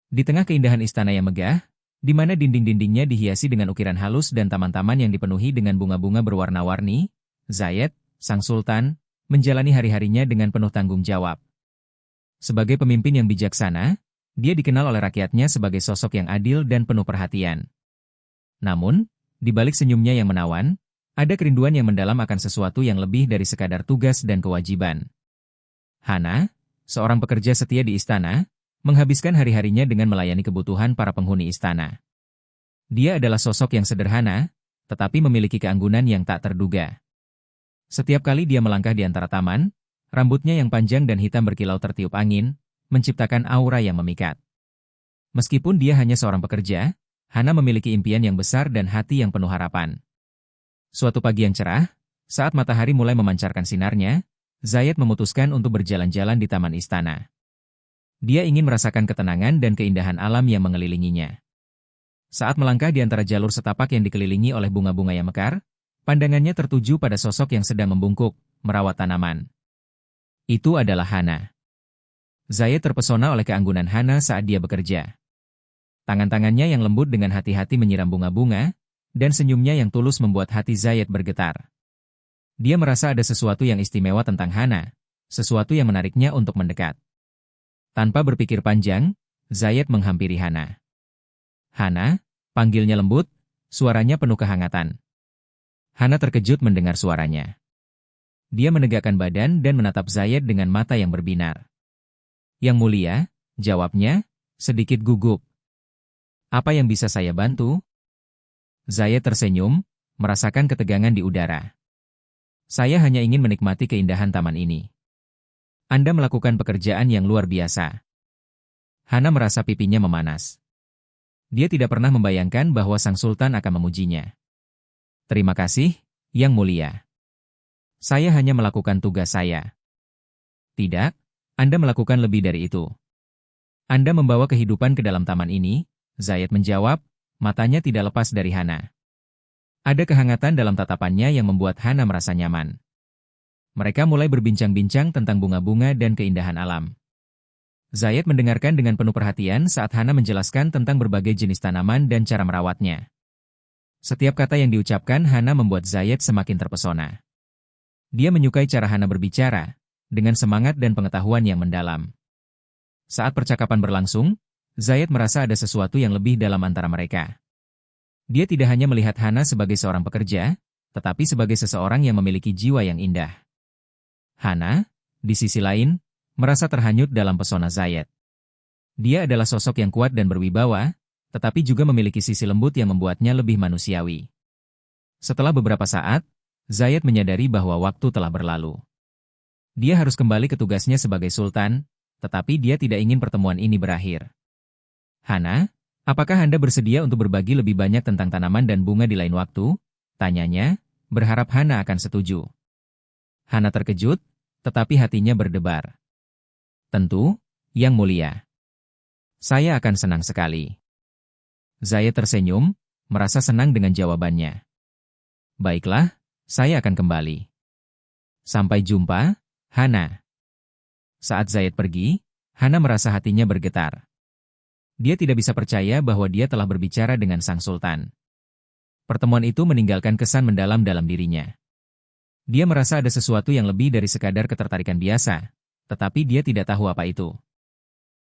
Di tengah keindahan istana yang megah, di mana dinding-dindingnya dihiasi dengan ukiran halus dan taman-taman yang dipenuhi dengan bunga-bunga berwarna-warni, Zayed, sang sultan, menjalani hari-harinya dengan penuh tanggung jawab. Sebagai pemimpin yang bijaksana, dia dikenal oleh rakyatnya sebagai sosok yang adil dan penuh perhatian. Namun, di balik senyumnya yang menawan, ada kerinduan yang mendalam akan sesuatu yang lebih dari sekadar tugas dan kewajiban. Hana, seorang pekerja setia di istana, menghabiskan hari-harinya dengan melayani kebutuhan para penghuni istana. Dia adalah sosok yang sederhana, tetapi memiliki keanggunan yang tak terduga. Setiap kali dia melangkah di antara taman, rambutnya yang panjang dan hitam berkilau tertiup angin, menciptakan aura yang memikat. Meskipun dia hanya seorang pekerja, Hana memiliki impian yang besar dan hati yang penuh harapan. Suatu pagi yang cerah, saat matahari mulai memancarkan sinarnya, Zayed memutuskan untuk berjalan-jalan di taman istana. Dia ingin merasakan ketenangan dan keindahan alam yang mengelilinginya. Saat melangkah di antara jalur setapak yang dikelilingi oleh bunga-bunga yang mekar, pandangannya tertuju pada sosok yang sedang membungkuk, merawat tanaman. Itu adalah Hana. Zayed terpesona oleh keanggunan Hana saat dia bekerja. Tangan-tangannya yang lembut dengan hati-hati menyiram bunga-bunga, dan senyumnya yang tulus membuat hati Zayed bergetar. Dia merasa ada sesuatu yang istimewa tentang Hana, sesuatu yang menariknya untuk mendekat. Tanpa berpikir panjang, Zayed menghampiri Hana. Hana, panggilnya lembut, suaranya penuh kehangatan. Hana terkejut mendengar suaranya. Dia menegakkan badan dan menatap Zayed dengan mata yang berbinar. Yang mulia, jawabnya, sedikit gugup. Apa yang bisa saya bantu? Zayed tersenyum, merasakan ketegangan di udara. Saya hanya ingin menikmati keindahan taman ini. Anda melakukan pekerjaan yang luar biasa. Hana merasa pipinya memanas. Dia tidak pernah membayangkan bahwa sang sultan akan memujinya. Terima kasih, Yang Mulia. Saya hanya melakukan tugas saya. Tidak, Anda melakukan lebih dari itu. Anda membawa kehidupan ke dalam taman ini, Zayed menjawab, matanya tidak lepas dari Hana. Ada kehangatan dalam tatapannya yang membuat Hana merasa nyaman. Mereka mulai berbincang-bincang tentang bunga-bunga dan keindahan alam. Zayed mendengarkan dengan penuh perhatian saat Hana menjelaskan tentang berbagai jenis tanaman dan cara merawatnya. Setiap kata yang diucapkan Hana membuat Zayed semakin terpesona. Dia menyukai cara Hana berbicara, dengan semangat dan pengetahuan yang mendalam. Saat percakapan berlangsung, Zayed merasa ada sesuatu yang lebih dalam antara mereka. Dia tidak hanya melihat Hana sebagai seorang pekerja, tetapi sebagai seseorang yang memiliki jiwa yang indah. Hana, di sisi lain, merasa terhanyut dalam pesona Zayed. Dia adalah sosok yang kuat dan berwibawa, tetapi juga memiliki sisi lembut yang membuatnya lebih manusiawi. Setelah beberapa saat, Zayed menyadari bahwa waktu telah berlalu. Dia harus kembali ke tugasnya sebagai sultan, tetapi dia tidak ingin pertemuan ini berakhir. Hana, apakah Anda bersedia untuk berbagi lebih banyak tentang tanaman dan bunga di lain waktu? Tanyanya, berharap Hana akan setuju. Hana terkejut, tetapi hatinya berdebar. Tentu, Yang Mulia. Saya akan senang sekali. Zayed tersenyum, merasa senang dengan jawabannya. Baiklah, saya akan kembali. Sampai jumpa, Hana. Saat Zayed pergi, Hana merasa hatinya bergetar. Dia tidak bisa percaya bahwa dia telah berbicara dengan sang sultan. Pertemuan itu meninggalkan kesan mendalam dalam dirinya. Dia merasa ada sesuatu yang lebih dari sekadar ketertarikan biasa, tetapi dia tidak tahu apa itu.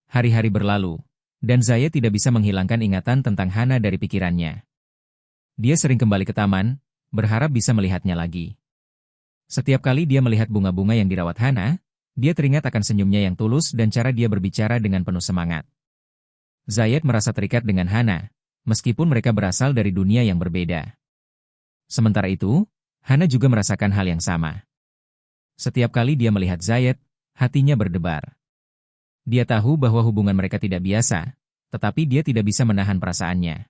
Hari-hari berlalu, dan Zayed tidak bisa menghilangkan ingatan tentang Hana dari pikirannya. Dia sering kembali ke taman, berharap bisa melihatnya lagi. Setiap kali dia melihat bunga-bunga yang dirawat Hana, dia teringat akan senyumnya yang tulus dan cara dia berbicara dengan penuh semangat. Zayed merasa terikat dengan Hana, meskipun mereka berasal dari dunia yang berbeda. Sementara itu, Hana juga merasakan hal yang sama. Setiap kali dia melihat Zayed, hatinya berdebar. Dia tahu bahwa hubungan mereka tidak biasa, tetapi dia tidak bisa menahan perasaannya.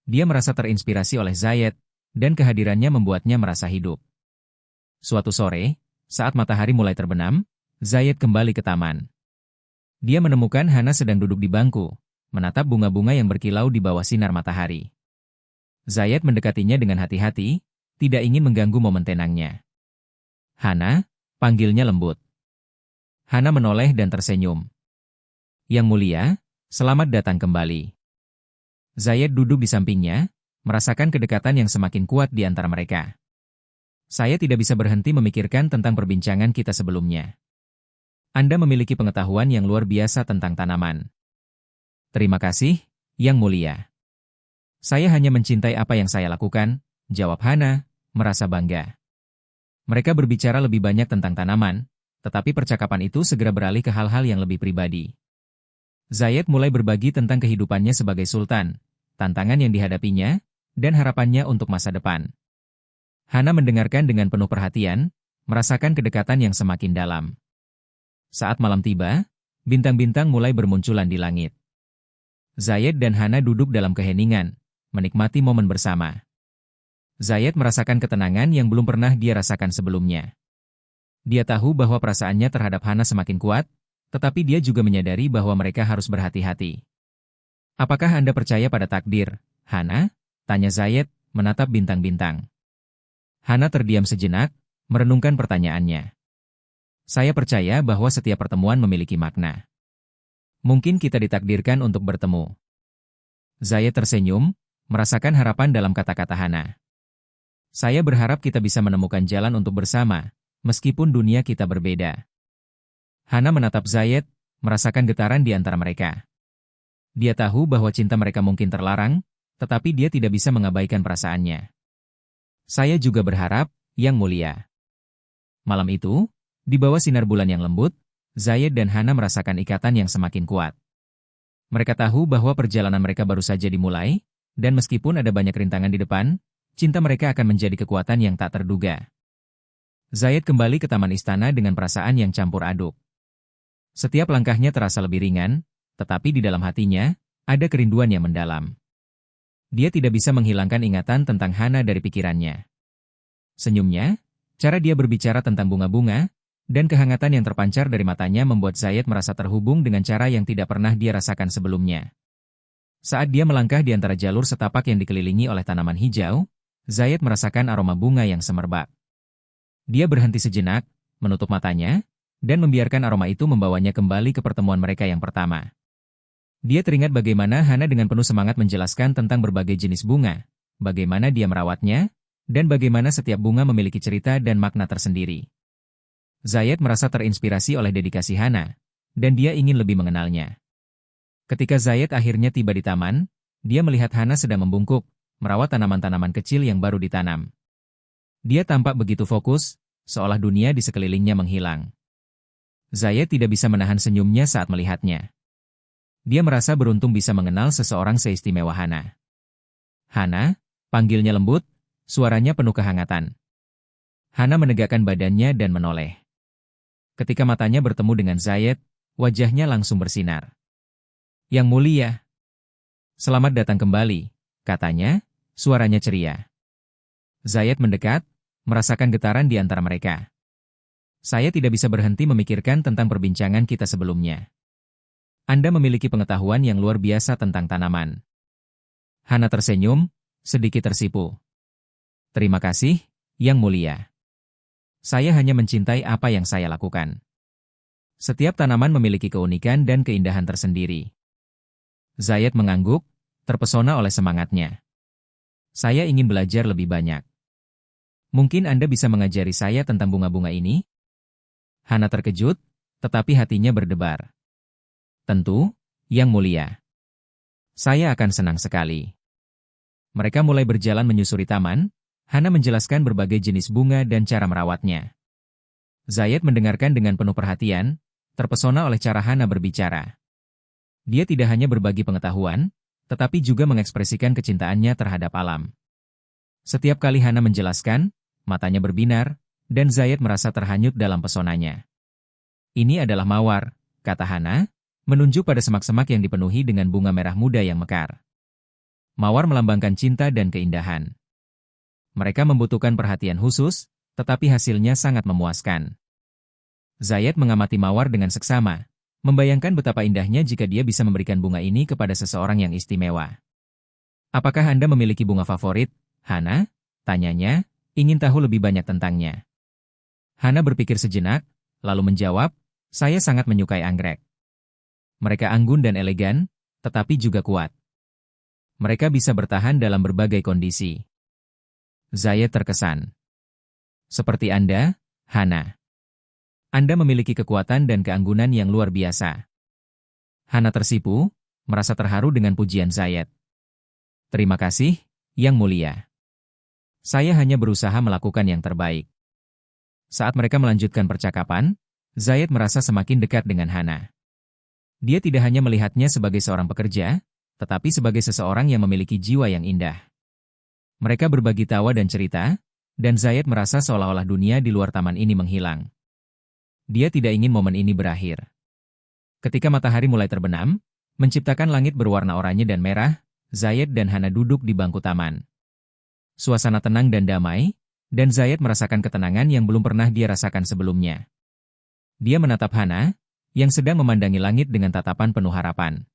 Dia merasa terinspirasi oleh Zayed, dan kehadirannya membuatnya merasa hidup. Suatu sore, saat matahari mulai terbenam, Zayed kembali ke taman. Dia menemukan Hana sedang duduk di bangku, menatap bunga-bunga yang berkilau di bawah sinar matahari. Zayed mendekatinya dengan hati-hati, tidak ingin mengganggu momen tenangnya. Hana, panggilnya lembut. Hana menoleh dan tersenyum. Yang Mulia, Selamat datang kembali. Zayed duduk di sampingnya, merasakan kedekatan yang semakin kuat di antara mereka. Saya tidak bisa berhenti memikirkan tentang perbincangan kita sebelumnya. Anda memiliki pengetahuan yang luar biasa tentang tanaman. Terima kasih, Yang Mulia. Saya hanya mencintai apa yang saya lakukan, jawab Hana, merasa bangga. Mereka berbicara lebih banyak tentang tanaman, tetapi percakapan itu segera beralih ke hal-hal yang lebih pribadi. Zayed mulai berbagi tentang kehidupannya sebagai sultan, tantangan yang dihadapinya, dan harapannya untuk masa depan. Hana mendengarkan dengan penuh perhatian, merasakan kedekatan yang semakin dalam. Saat malam tiba, bintang-bintang mulai bermunculan di langit. Zayed dan Hana duduk dalam keheningan, menikmati momen bersama. Zayed merasakan ketenangan yang belum pernah dia rasakan sebelumnya. Dia tahu bahwa perasaannya terhadap Hana semakin kuat, tetapi dia juga menyadari bahwa mereka harus berhati-hati. Apakah Anda percaya pada takdir, Hana? Tanya Zayed, menatap bintang-bintang. Hana terdiam sejenak, merenungkan pertanyaannya. Saya percaya bahwa setiap pertemuan memiliki makna. Mungkin kita ditakdirkan untuk bertemu. Zayed tersenyum, merasakan harapan dalam kata-kata Hana. Saya berharap kita bisa menemukan jalan untuk bersama, meskipun dunia kita berbeda. Hana menatap Zayed, merasakan getaran di antara mereka. Dia tahu bahwa cinta mereka mungkin terlarang, tetapi dia tidak bisa mengabaikan perasaannya. Saya juga berharap, Yang Mulia. Malam itu, di bawah sinar bulan yang lembut, Zayed dan Hana merasakan ikatan yang semakin kuat. Mereka tahu bahwa perjalanan mereka baru saja dimulai, dan meskipun ada banyak rintangan di depan, cinta mereka akan menjadi kekuatan yang tak terduga. Zayed kembali ke taman istana dengan perasaan yang campur aduk. Setiap langkahnya terasa lebih ringan, tetapi di dalam hatinya, ada kerinduan yang mendalam. Dia tidak bisa menghilangkan ingatan tentang Hana dari pikirannya. Senyumnya, cara dia berbicara tentang bunga-bunga, dan kehangatan yang terpancar dari matanya membuat Zayed merasa terhubung dengan cara yang tidak pernah dia rasakan sebelumnya. Saat dia melangkah di antara jalur setapak yang dikelilingi oleh tanaman hijau, Zayed merasakan aroma bunga yang semerbak. Dia berhenti sejenak, menutup matanya, dan membiarkan aroma itu membawanya kembali ke pertemuan mereka yang pertama. Dia teringat bagaimana Hana dengan penuh semangat menjelaskan tentang berbagai jenis bunga, bagaimana dia merawatnya, dan bagaimana setiap bunga memiliki cerita dan makna tersendiri. Zayed merasa terinspirasi oleh dedikasi Hana, dan dia ingin lebih mengenalnya. Ketika Zayed akhirnya tiba di taman, dia melihat Hana sedang membungkuk, merawat tanaman-tanaman kecil yang baru ditanam. Dia tampak begitu fokus, seolah dunia di sekelilingnya menghilang. Zayed tidak bisa menahan senyumnya saat melihatnya. Dia merasa beruntung bisa mengenal seseorang seistimewa Hana. Hana, panggilnya lembut, suaranya penuh kehangatan. Hana menegakkan badannya dan menoleh. Ketika matanya bertemu dengan Zayed, wajahnya langsung bersinar. Yang Mulia. Selamat datang kembali, katanya, suaranya ceria. Zayed mendekat, merasakan getaran di antara mereka. Saya tidak bisa berhenti memikirkan tentang perbincangan kita sebelumnya. Anda memiliki pengetahuan yang luar biasa tentang tanaman. Hana tersenyum, sedikit tersipu. Terima kasih, Yang Mulia. Saya hanya mencintai apa yang saya lakukan. Setiap tanaman memiliki keunikan dan keindahan tersendiri. Zayed mengangguk, terpesona oleh semangatnya. Saya ingin belajar lebih banyak. Mungkin Anda bisa mengajari saya tentang bunga-bunga ini? Hana terkejut, tetapi hatinya berdebar. Tentu, Yang Mulia. Saya akan senang sekali. Mereka mulai berjalan menyusuri taman. Hana menjelaskan berbagai jenis bunga dan cara merawatnya. Zayed mendengarkan dengan penuh perhatian, terpesona oleh cara Hana berbicara. Dia tidak hanya berbagi pengetahuan, tetapi juga mengekspresikan kecintaannya terhadap alam. Setiap kali Hana menjelaskan, matanya berbinar, dan Zayed merasa terhanyut dalam pesonanya. Ini adalah mawar, kata Hana, menunjuk pada semak-semak yang dipenuhi dengan bunga merah muda yang mekar. Mawar melambangkan cinta dan keindahan. Mereka membutuhkan perhatian khusus, tetapi hasilnya sangat memuaskan. Zayed mengamati mawar dengan seksama, membayangkan betapa indahnya jika dia bisa memberikan bunga ini kepada seseorang yang istimewa. Apakah Anda memiliki bunga favorit, Hana? Tanyanya, ingin tahu lebih banyak tentangnya. Hana berpikir sejenak, lalu menjawab, saya sangat menyukai anggrek. Mereka anggun dan elegan, tetapi juga kuat. Mereka bisa bertahan dalam berbagai kondisi. Zayed terkesan. Seperti Anda, Hana. Anda memiliki kekuatan dan keanggunan yang luar biasa. Hana tersipu, merasa terharu dengan pujian Zayed. Terima kasih, Yang Mulia. Saya hanya berusaha melakukan yang terbaik. Saat mereka melanjutkan percakapan, Zayed merasa semakin dekat dengan Hana. Dia tidak hanya melihatnya sebagai seorang pekerja, tetapi sebagai seseorang yang memiliki jiwa yang indah. Mereka berbagi tawa dan cerita, dan Zayed merasa seolah-olah dunia di luar taman ini menghilang. Dia tidak ingin momen ini berakhir. Ketika matahari mulai terbenam, menciptakan langit berwarna oranye dan merah, Zayed dan Hana duduk di bangku taman. Suasana tenang dan damai, dan Zayed merasakan ketenangan yang belum pernah dia rasakan sebelumnya. Dia menatap Hana, yang sedang memandangi langit dengan tatapan penuh harapan.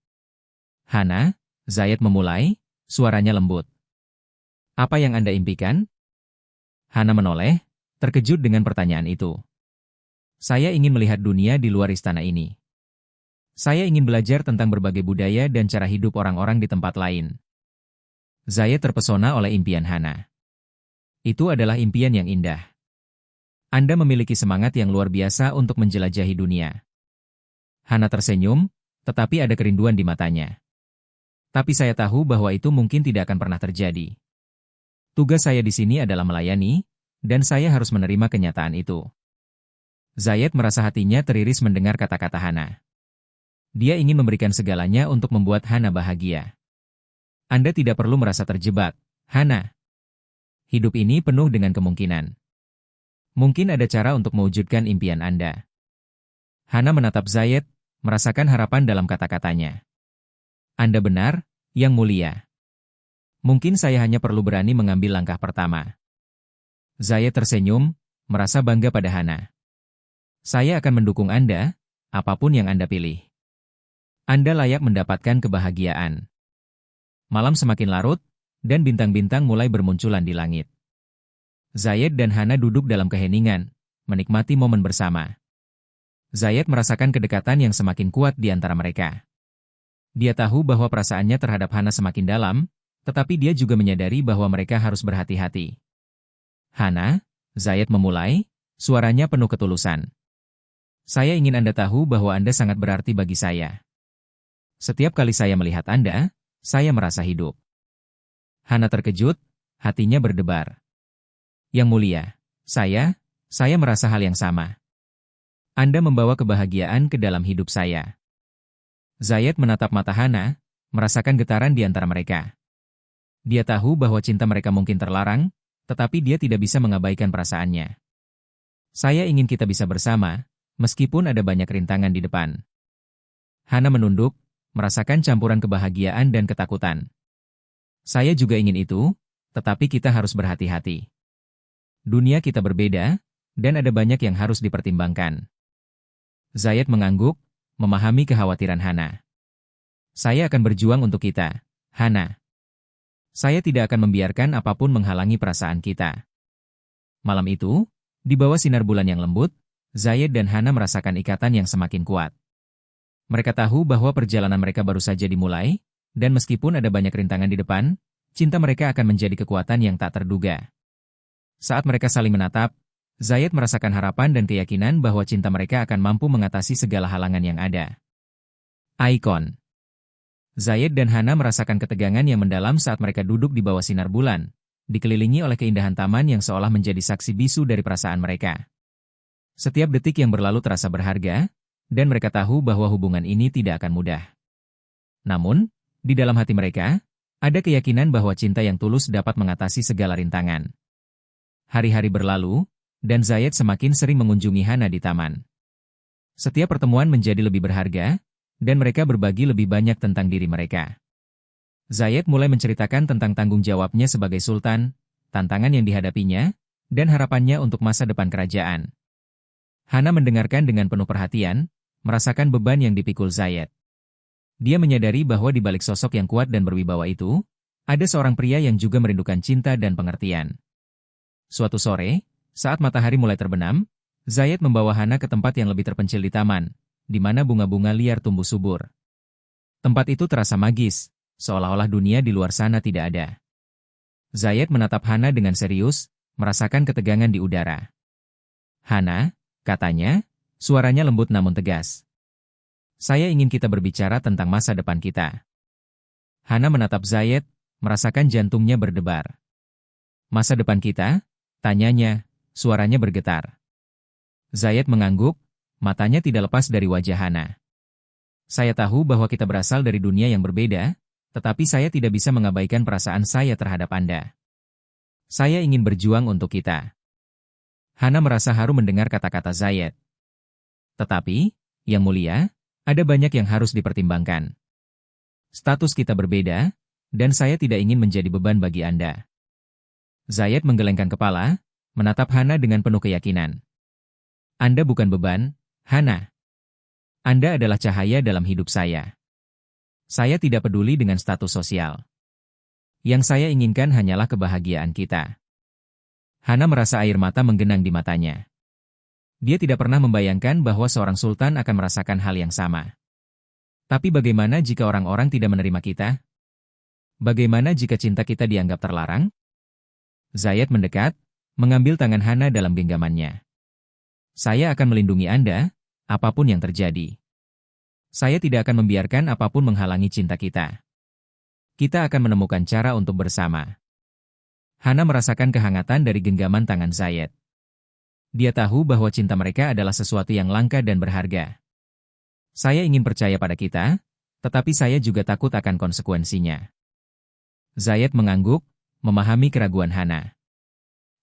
Hana, Zayed memulai, suaranya lembut. Apa yang Anda impikan? Hana menoleh, terkejut dengan pertanyaan itu. Saya ingin melihat dunia di luar istana ini. Saya ingin belajar tentang berbagai budaya dan cara hidup orang-orang di tempat lain. Zayed terpesona oleh impian Hana. Itu adalah impian yang indah. Anda memiliki semangat yang luar biasa untuk menjelajahi dunia. Hana tersenyum, tetapi ada kerinduan di matanya. Tapi saya tahu bahwa itu mungkin tidak akan pernah terjadi. Tugas saya di sini adalah melayani, dan saya harus menerima kenyataan itu. Zayed merasa hatinya teriris mendengar kata-kata Hana. Dia ingin memberikan segalanya untuk membuat Hana bahagia. Anda tidak perlu merasa terjebak, Hana. Hidup ini penuh dengan kemungkinan. Mungkin ada cara untuk mewujudkan impian Anda. Hana menatap Zayed, merasakan harapan dalam kata-katanya. Anda benar, Yang Mulia. Mungkin saya hanya perlu berani mengambil langkah pertama. Zayed tersenyum, merasa bangga pada Hana. Saya akan mendukung Anda, apapun yang Anda pilih. Anda layak mendapatkan kebahagiaan. Malam semakin larut, dan bintang-bintang mulai bermunculan di langit. Zayed dan Hana duduk dalam keheningan, menikmati momen bersama. Zayed merasakan kedekatan yang semakin kuat di antara mereka. Dia tahu bahwa perasaannya terhadap Hana semakin dalam, tetapi dia juga menyadari bahwa mereka harus berhati-hati. Hana, Zayed memulai, suaranya penuh ketulusan. Saya ingin Anda tahu bahwa Anda sangat berarti bagi saya. Setiap kali saya melihat Anda, saya merasa hidup. Hana terkejut, hatinya berdebar. Yang Mulia, saya merasa hal yang sama. Anda membawa kebahagiaan ke dalam hidup saya. Zayed menatap mata Hana, merasakan getaran di antara mereka. Dia tahu bahwa cinta mereka mungkin terlarang, tetapi dia tidak bisa mengabaikan perasaannya. Saya ingin kita bisa bersama, meskipun ada banyak rintangan di depan. Hana menunduk, merasakan campuran kebahagiaan dan ketakutan. Saya juga ingin itu, tetapi kita harus berhati-hati. Dunia kita berbeda, dan ada banyak yang harus dipertimbangkan. Zayed mengangguk, memahami kekhawatiran Hana. Saya akan berjuang untuk kita, Hana. Saya tidak akan membiarkan apapun menghalangi perasaan kita. Malam itu, di bawah sinar bulan yang lembut, Zayed dan Hana merasakan ikatan yang semakin kuat. Mereka tahu bahwa perjalanan mereka baru saja dimulai, dan meskipun ada banyak rintangan di depan, cinta mereka akan menjadi kekuatan yang tak terduga. Saat mereka saling menatap, Zayed merasakan harapan dan keyakinan bahwa cinta mereka akan mampu mengatasi segala halangan yang ada. Ikon. Zayed dan Hana merasakan ketegangan yang mendalam saat mereka duduk di bawah sinar bulan, dikelilingi oleh keindahan taman yang seolah menjadi saksi bisu dari perasaan mereka. Setiap detik yang berlalu terasa berharga, dan mereka tahu bahwa hubungan ini tidak akan mudah. Namun, di dalam hati mereka, ada keyakinan bahwa cinta yang tulus dapat mengatasi segala rintangan. Hari-hari berlalu, dan Zayed semakin sering mengunjungi Hana di taman. Setiap pertemuan menjadi lebih berharga, dan mereka berbagi lebih banyak tentang diri mereka. Zayed mulai menceritakan tentang tanggung jawabnya sebagai sultan, tantangan yang dihadapinya, dan harapannya untuk masa depan kerajaan. Hana mendengarkan dengan penuh perhatian, merasakan beban yang dipikul Zayed. Dia menyadari bahwa di balik sosok yang kuat dan berwibawa itu, ada seorang pria yang juga merindukan cinta dan pengertian. Suatu sore, saat matahari mulai terbenam, Zayed membawa Hana ke tempat yang lebih terpencil di taman, di mana bunga-bunga liar tumbuh subur. Tempat itu terasa magis, seolah-olah dunia di luar sana tidak ada. Zayed menatap Hana dengan serius, merasakan ketegangan di udara. "Hana," katanya, suaranya lembut namun tegas. "Saya ingin kita berbicara tentang masa depan kita." Hana menatap Zayed, merasakan jantungnya berdebar. "Masa depan kita?" tanyanya, suaranya bergetar. Zayed mengangguk, matanya tidak lepas dari wajah Hana. "Saya tahu bahwa kita berasal dari dunia yang berbeda, tetapi saya tidak bisa mengabaikan perasaan saya terhadap Anda. Saya ingin berjuang untuk kita." Hana merasa haru mendengar kata-kata Zayed. "Tetapi, Yang Mulia, ada banyak yang harus dipertimbangkan. Status kita berbeda, dan saya tidak ingin menjadi beban bagi Anda." Zayed menggelengkan kepala, menatap Hana dengan penuh keyakinan. "Anda bukan beban, Hana. Anda adalah cahaya dalam hidup saya. Saya tidak peduli dengan status sosial. Yang saya inginkan hanyalah kebahagiaan kita." Hana merasa air mata menggenang di matanya. Dia tidak pernah membayangkan bahwa seorang sultan akan merasakan hal yang sama. Tapi bagaimana jika orang-orang tidak menerima kita? Bagaimana jika cinta kita dianggap terlarang? Zayed mendekat, mengambil tangan Hana dalam genggamannya. "Saya akan melindungi Anda, apapun yang terjadi. Saya tidak akan membiarkan apapun menghalangi cinta kita. Kita akan menemukan cara untuk bersama." Hana merasakan kehangatan dari genggaman tangan Zayed. Dia tahu bahwa cinta mereka adalah sesuatu yang langka dan berharga. "Saya ingin percaya pada kita, tetapi saya juga takut akan konsekuensinya." Zayed mengangguk, memahami keraguan Hana.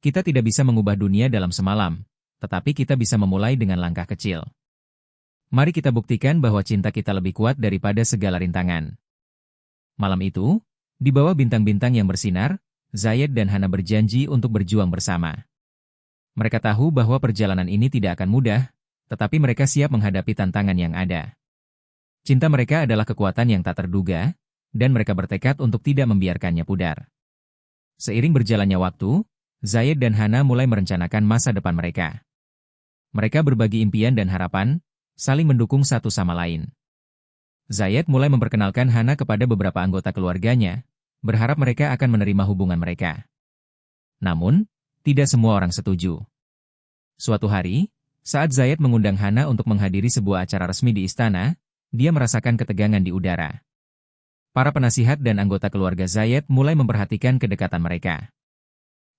"Kita tidak bisa mengubah dunia dalam semalam, tetapi kita bisa memulai dengan langkah kecil. Mari kita buktikan bahwa cinta kita lebih kuat daripada segala rintangan." Malam itu, di bawah bintang-bintang yang bersinar, Zayed dan Hana berjanji untuk berjuang bersama. Mereka tahu bahwa perjalanan ini tidak akan mudah, tetapi mereka siap menghadapi tantangan yang ada. Cinta mereka adalah kekuatan yang tak terduga, dan mereka bertekad untuk tidak membiarkannya pudar. Seiring berjalannya waktu, Zayed dan Hana mulai merencanakan masa depan mereka. Mereka berbagi impian dan harapan, saling mendukung satu sama lain. Zayed mulai memperkenalkan Hana kepada beberapa anggota keluarganya, berharap mereka akan menerima hubungan mereka. Namun, tidak semua orang setuju. Suatu hari, saat Zayed mengundang Hana untuk menghadiri sebuah acara resmi di istana, dia merasakan ketegangan di udara. Para penasihat dan anggota keluarga Zayed mulai memperhatikan kedekatan mereka.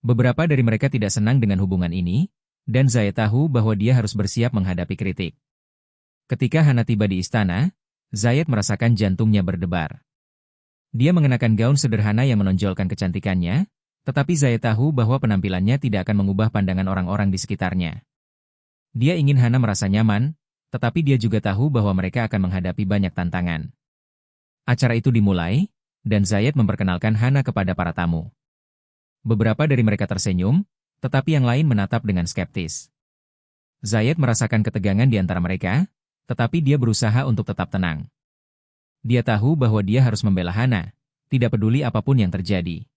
Beberapa dari mereka tidak senang dengan hubungan ini, dan Zayed tahu bahwa dia harus bersiap menghadapi kritik. Ketika Hana tiba di istana, Zayed merasakan jantungnya berdebar. Dia mengenakan gaun sederhana yang menonjolkan kecantikannya, tetapi Zayed tahu bahwa penampilannya tidak akan mengubah pandangan orang-orang di sekitarnya. Dia ingin Hana merasa nyaman, tetapi dia juga tahu bahwa mereka akan menghadapi banyak tantangan. Acara itu dimulai, dan Zayed memperkenalkan Hana kepada para tamu. Beberapa dari mereka tersenyum, tetapi yang lain menatap dengan skeptis. Zayed merasakan ketegangan di antara mereka, tetapi dia berusaha untuk tetap tenang. Dia tahu bahwa dia harus membela Hana, tidak peduli apapun yang terjadi.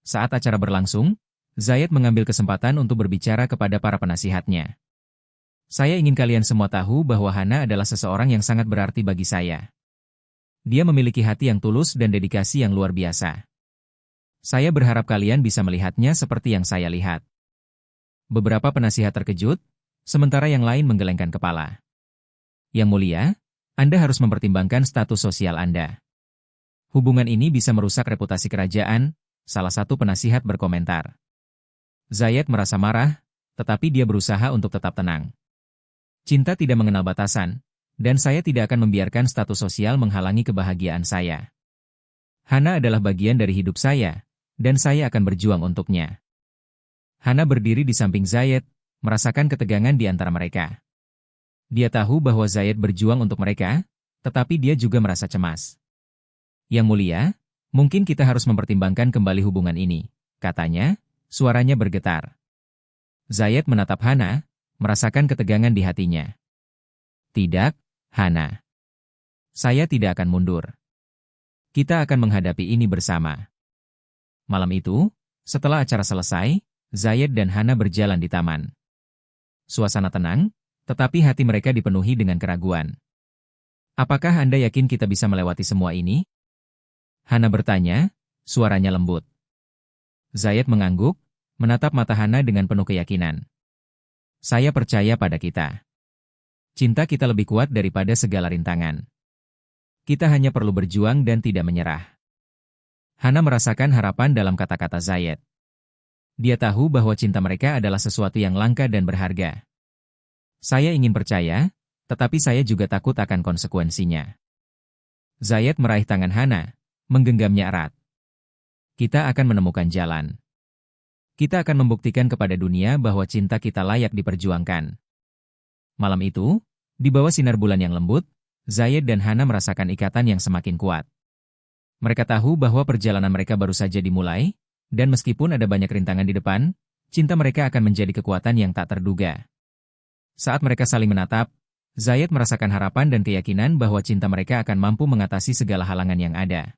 Saat acara berlangsung, Zayed mengambil kesempatan untuk berbicara kepada para penasihatnya. "Saya ingin kalian semua tahu bahwa Hana adalah seseorang yang sangat berarti bagi saya. Dia memiliki hati yang tulus dan dedikasi yang luar biasa. Saya berharap kalian bisa melihatnya seperti yang saya lihat." Beberapa penasihat terkejut, sementara yang lain menggelengkan kepala. "Yang Mulia, Anda harus mempertimbangkan status sosial Anda. Hubungan ini bisa merusak reputasi kerajaan," salah satu penasihat berkomentar. Zayed merasa marah, tetapi dia berusaha untuk tetap tenang. "Cinta tidak mengenal batasan, dan saya tidak akan membiarkan status sosial menghalangi kebahagiaan saya. Hana adalah bagian dari hidup saya, dan saya akan berjuang untuknya." Hana berdiri di samping Zayed, merasakan ketegangan di antara mereka. Dia tahu bahwa Zayed berjuang untuk mereka, tetapi dia juga merasa cemas. "Yang Mulia, mungkin kita harus mempertimbangkan kembali hubungan ini," katanya, suaranya bergetar. Zayed menatap Hana, merasakan ketegangan di hatinya. "Tidak, Hana. Saya tidak akan mundur. Kita akan menghadapi ini bersama." Malam itu, setelah acara selesai, Zayed dan Hana berjalan di taman. Suasana tenang, tetapi hati mereka dipenuhi dengan keraguan. Apakah Anda yakin kita bisa melewati semua ini? Hana bertanya, suaranya lembut. Zayed mengangguk, menatap mata Hana dengan penuh keyakinan. Saya percaya pada kita. Cinta kita lebih kuat daripada segala rintangan. Kita hanya perlu berjuang dan tidak menyerah. Hana merasakan harapan dalam kata-kata Zayed. Dia tahu bahwa cinta mereka adalah sesuatu yang langka dan berharga. Saya ingin percaya, tetapi saya juga takut akan konsekuensinya. Zayed meraih tangan Hana, menggenggamnya erat. Kita akan menemukan jalan. Kita akan membuktikan kepada dunia bahwa cinta kita layak diperjuangkan. Malam itu, di bawah sinar bulan yang lembut, Zayed dan Hana merasakan ikatan yang semakin kuat. Mereka tahu bahwa perjalanan mereka baru saja dimulai, dan meskipun ada banyak rintangan di depan, cinta mereka akan menjadi kekuatan yang tak terduga. Saat mereka saling menatap, Zayed merasakan harapan dan keyakinan bahwa cinta mereka akan mampu mengatasi segala halangan yang ada.